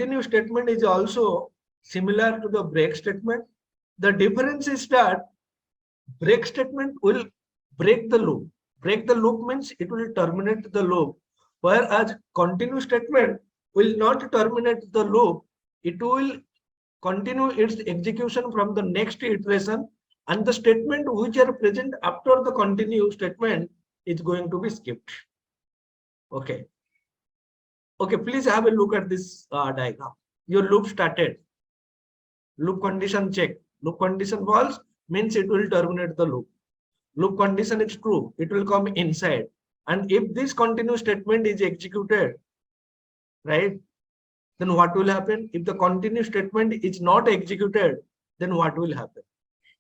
continue statement is also similar to the break statement. The difference is that break statement will break the loop. Break the loop means it will terminate the loop, whereas continue statement will not terminate the loop. It will continue its execution from the next iteration, and the statement which are present after the continue statement is going to be skipped. Okay. Okay, please have a look at this diagram. Your loop started. Loop condition check. Loop condition false means it will terminate the loop. Loop condition is true, it will come inside. And if this continue statement is executed, right, then what will happen? If the continue statement is not executed, then what will happen?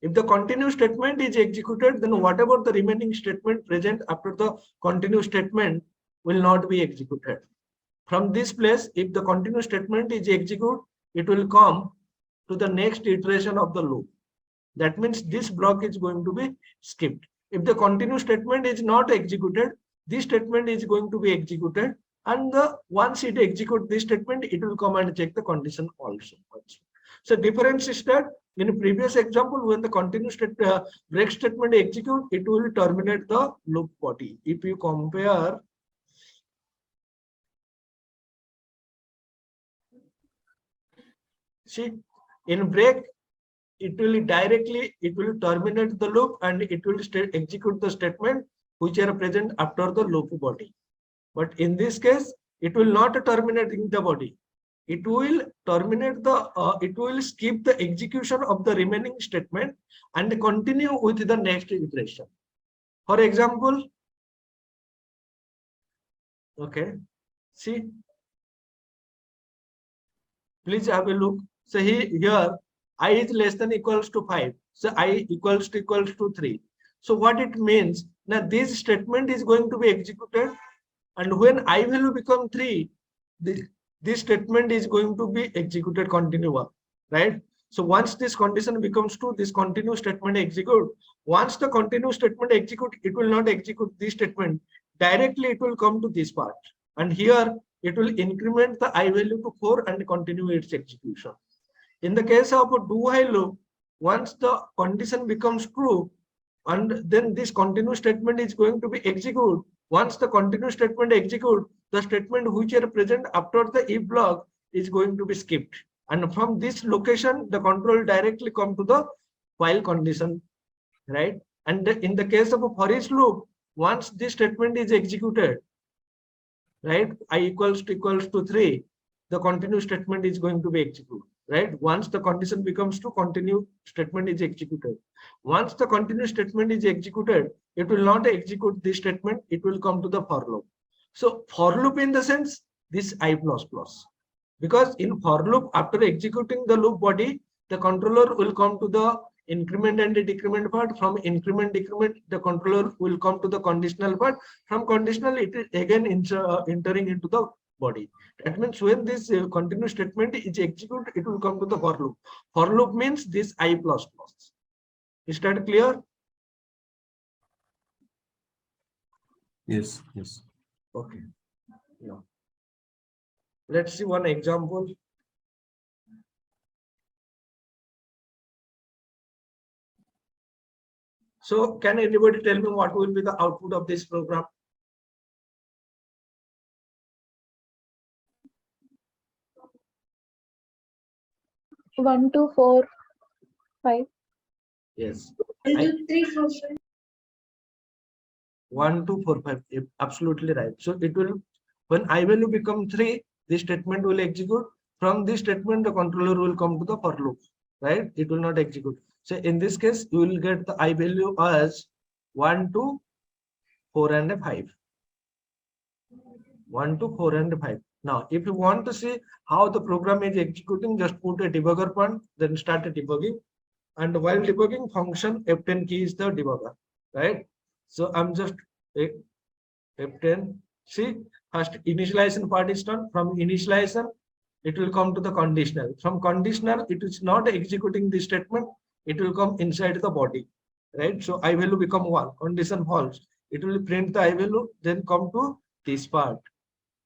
If the continue statement is executed, then whatever the remaining statement present after the continue statement will not be executed. From this place, if the continue statement is executed, it will come to the next iteration of the loop. That means this block is going to be skipped. If the continue statement is not executed, this statement is going to be executed, and once it executes this statement, it will come and check the condition also. So difference is that in a previous example, when the continue break statement execute, it will terminate the loop body. If you compare, see, in break, it will terminate the loop and it will execute the statement which are present after the loop body. But in this case, it will not terminate in the body. It will terminate it will skip the execution of the remaining statement and continue with the next iteration. For example, okay, see, please have a look. So here I is less than equals to 5. So I equals to 3. So what it means, now this statement is going to be executed, and when I value become 3, this statement is going to be executed continuous, right? So once this condition becomes true, this continue statement execute. Once the continue statement execute, it will not execute this statement. Directly it will come to this part. And here it will increment the I value to 4 and continue its execution. In the case of a do-while loop, once the condition becomes true, and then this continue statement is going to be executed. Once the continue statement execute, the statement which are present after the if block is going to be skipped. And from this location, the control directly come to the while condition, right? And in the case of a for each loop, once this statement is executed, right, I equals to 3, the continue statement is going to be executed. Right? Once the condition becomes true, continue statement is executed. Once the continue statement is executed, it will not execute this statement. It will come to the for loop. So for loop in the sense, this I++. Because in for loop, after executing the loop body, the controller will come to the increment and the decrement part. From increment, decrement, the controller will come to the conditional part. From conditional, it is again entering into the body. That means when this continuous statement is executed, it will come to the for loop. For loop means this I++. Is that clear? Yes, yes. Okay. Yeah. Let's see one example. So can anybody tell me what will be the output of this program? 1, 2, 4, 5. Yes. 1, 2, 3, 4, 5. 1, 2, 4, 5. Absolutely right. So it will, when I value become 3, this statement will execute. From this statement, the controller will come to the for loop, right? It will not execute. So in this case, you will get the I value as 1, 2, 4, and 5. 1, 2, 4, and 5. Now, if you want to see how the program is executing, just put a debugger point, then start a debugging. And while debugging, function F10 key is the debugger, right? So I'm just F10. See, first initialization part is done. From initialization, it will come to the conditional. From conditional, it is not executing the statement. It will come inside the body, right? So I value become 1, condition false. It will print the I value, then come to this part,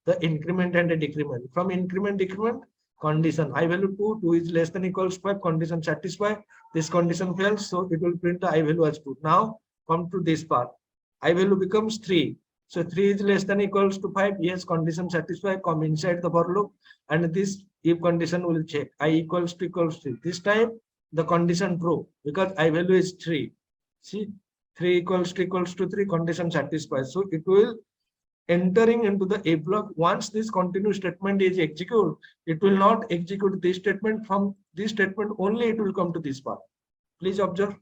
the increment and the decrement. From increment, decrement, condition I value 2 is less than equals 5, condition satisfied, this condition fails, so it will print the I value as 2. Now come to this part, I value becomes 3, so 3 is less than equals to 5, yes, condition satisfied, come inside the for loop, and this if condition will check I equals to 3. This time the condition true because I value is 3. See, 3 equals to 3, condition satisfied, so it will entering into the A block. Once this continuous statement is executed, it will not execute this statement. From this statement only it will come to this part. Please observe.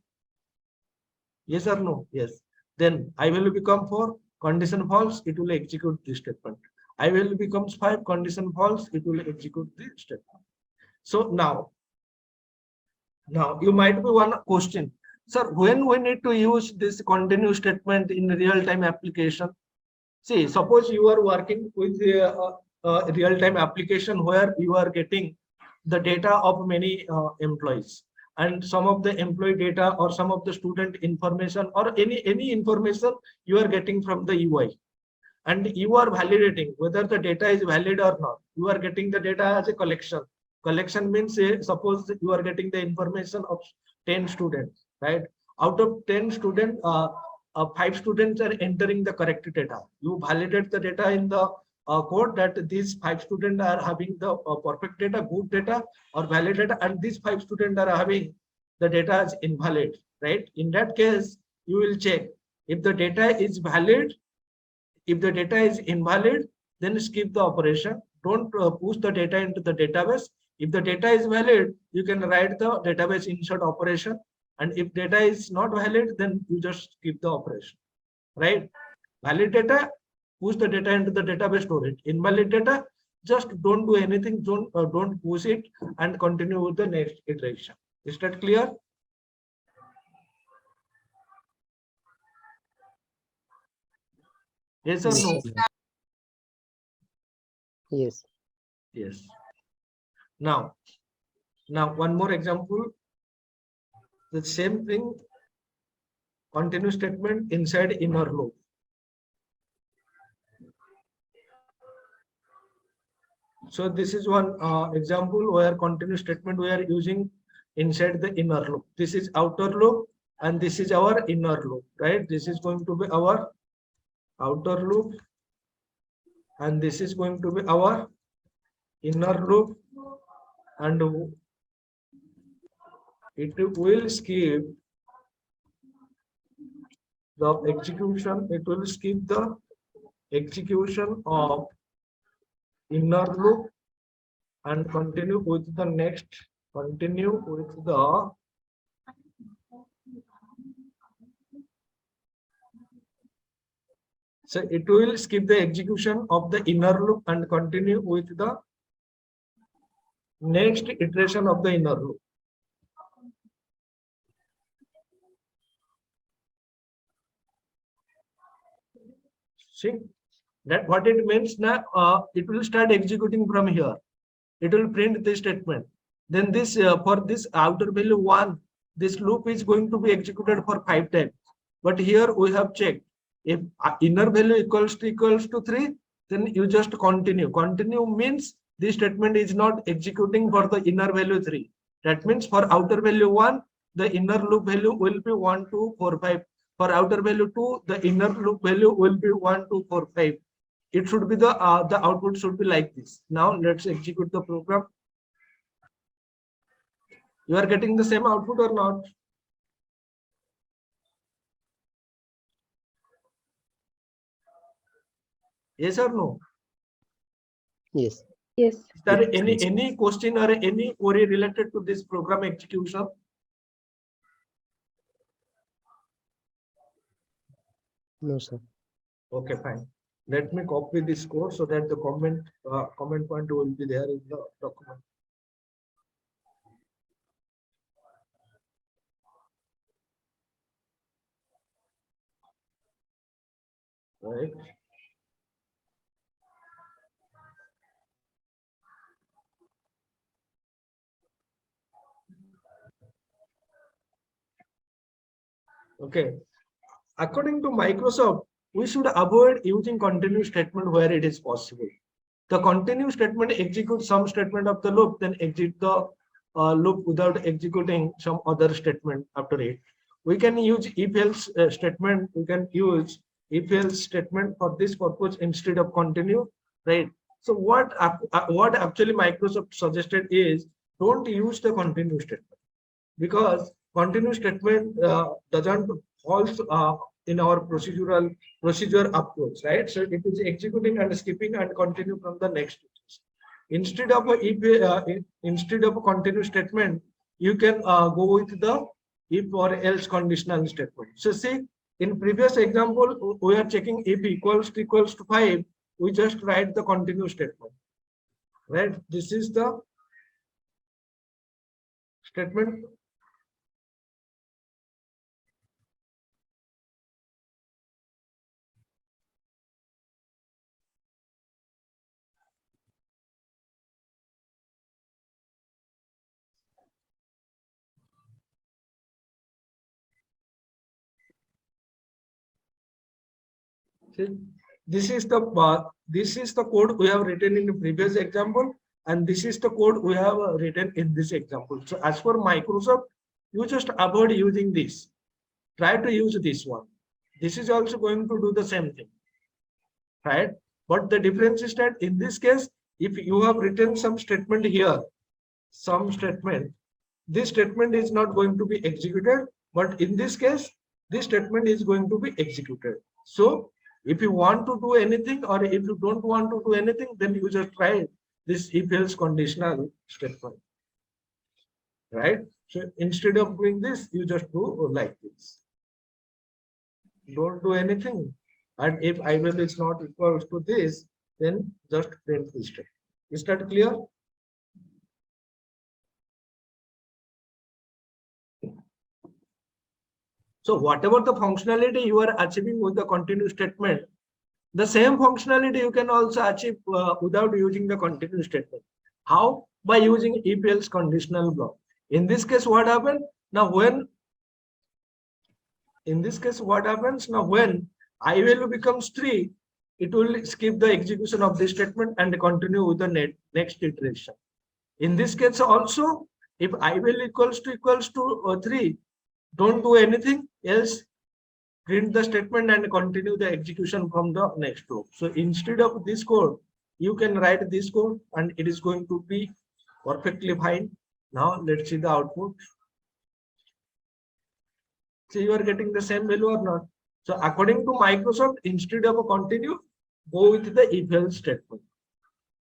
Yes or no? Yes. Then I will become 4, condition false, it will execute this statement. I will becomes 5, condition false, it will execute this statement. So now you might be one question, sir, when we need to use this continuous statement in real-time application? See, suppose you are working with a real-time application where you are getting the data of many employees, and some of the employee data or some of the student information or any information you are getting from the UI, and you are validating whether the data is valid or not. You are getting the data as a collection. Collection means, suppose you are getting the information of 10 students, right? Out of 10 students, 5 students are entering the correct data. You validate the data in the code that these 5 students are having the perfect data, good data, or valid data, and these 5 students are having the data as invalid, right? In that case, you will check if the data is valid. If the data is invalid, then skip the operation. Don't push the data into the database. If the data is valid, you can write the database insert operation. And if data is not valid, then you just skip the operation, right? Valid data, push the data into the database storage. Invalid data, just don't do anything. Don't push it and continue with the next iteration. Is that clear? Yes or Yes, no? sir. Yes. Yes. Now one more example. The same thing, continuous statement inside inner loop. So this is one example where continuous statement we are using inside the inner loop. This is outer loop and this is our inner loop, right? This is going to be our outer loop and this is going to be our inner loop, and it will skip the execution. It will skip the execution of inner loop and continue with the next. Continue with the so it will skip the execution of the inner loop and continue with the next iteration of the inner loop. See that what it means now, it will start executing from here. It will print this statement. Then this for this outer value 1, this loop is going to be executed for 5 times. But here we have checked if inner value equals to 3, then you just continue. Continue means this statement is not executing for the inner value 3. That means for outer value 1, the inner loop value will be 1, 2, 4, 5. For outer value 2, the inner loop value will be 1, 2, 4, 5. It should be the output should be like this. Now let's execute the program. You are getting the same output or not? Yes or no? Yes. Yes. Is there Yes. any question or any query related to this program execution? No, sir. Okay, fine. Let me copy this code so that the comment point will be there in the document. Right. Okay. According to Microsoft, we should avoid using continuous statement where it is possible. The continue statement executes some statement of the loop, then exit the loop without executing some other statement after it. We can use if else statement. We can use if else statement for this purpose instead of continue, right? So what actually Microsoft suggested is don't use the continue statement, because continue statement doesn't falls in our procedure approach, right? So it is executing and skipping and continue from the next. Instead of a instead of a continue statement, you can go with the if or else conditional statement. So see, in previous example, we are checking if equals to 5, we just write the continue statement, right? This is the statement. See, this is the code we have written in the previous example, and this is the code we have written in this example. So as for Microsoft, you just avoid using this. Try to use this one. This is also going to do the same thing, right? But the difference is that in this case, if you have written some statement here, some statement, this statement is not going to be executed, but in this case, this statement is going to be executed. So if you want to do anything or if you don't want to do anything, then you just try this if else conditional statement, right? So instead of doing this, you just do like this. Don't do anything. And if I will is not equals to this, then just print this statement. Is that clear? So whatever the functionality you are achieving with the continue statement, the same functionality you can also achieve without using the continue statement. How? By using if else conditional block. In this case, what happens? Now when in this case, what happens? Now when I value becomes 3, it will skip the execution of this statement and continue with the next iteration. In this case also, if I value equals to 3, don't do anything else, print the statement and continue the execution from the next row. So instead of this code, you can write this code and it is going to be perfectly fine. Now let's see the output. So you are getting the same value or not? So according to Microsoft, instead of a continue, go with the if else statement.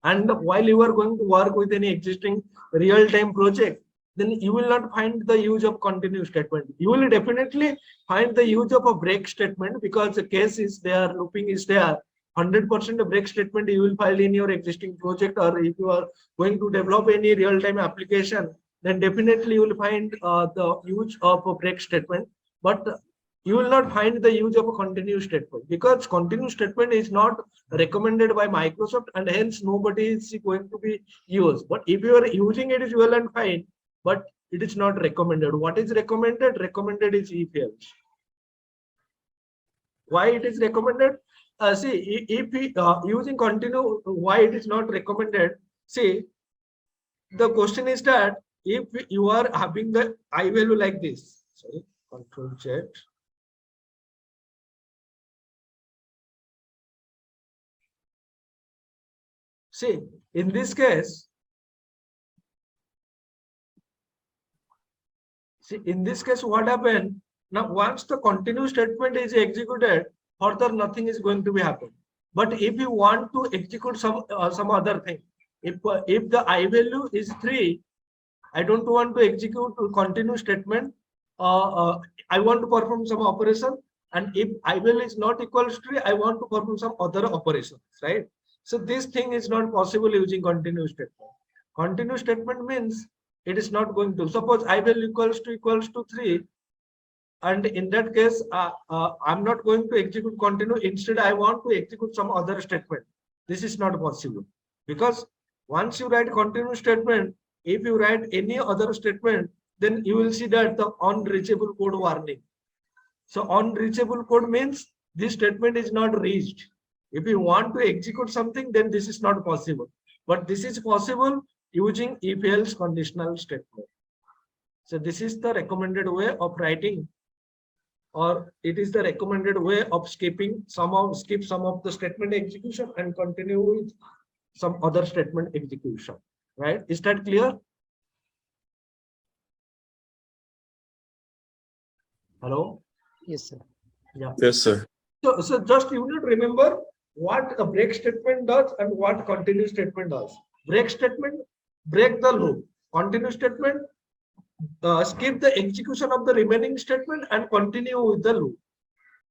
And while you are going to work with any existing real-time project, then you will not find the use of continue statement. You will definitely find the use of a break statement, because the case is there, looping is there. 100% break statement you will find in your existing project, or if you are going to develop any real-time application, then definitely you will find the use of a break statement. But you will not find the use of a continue statement, because continue statement is not recommended by Microsoft, and hence nobody is going to be used. But if you are using it, is well and fine, but it is not recommended. What is recommended? Recommended is if else. Why it is recommended? See, if we using continue, why it is not recommended? See, the question is that if you are having the I value like this, sorry, Control Z. See, in this case, what happened? Now, once the continue statement is executed, further nothing is going to be happen. But if you want to execute some other thing, if the I value is 3, I don't want to execute continue statement. I want to perform some operation, and if I value is not equals to 3, I want to perform some other operations, right? So this thing is not possible using continue statement. Continue statement means it is not going to. Suppose I value equals to 3, and in that case, I'm not going to execute continue. Instead, I want to execute some other statement. This is not possible, because once you write continue statement, if you write any other statement, then you will see that the unreachable code warning. So unreachable code means this statement is not reached. If you want to execute something, then this is not possible. But this is possible using if-else conditional statement. So this is the recommended way of writing, or it is the recommended way of skip some of the statement execution and continue with some other statement execution. Right? Is that clear? Hello? Yes, sir. Yeah. Yes, sir. So just you need to remember what a break statement does and what continue statement does. Break statement, break the loop. Continue statement, skip the execution of the remaining statement and continue with the loop.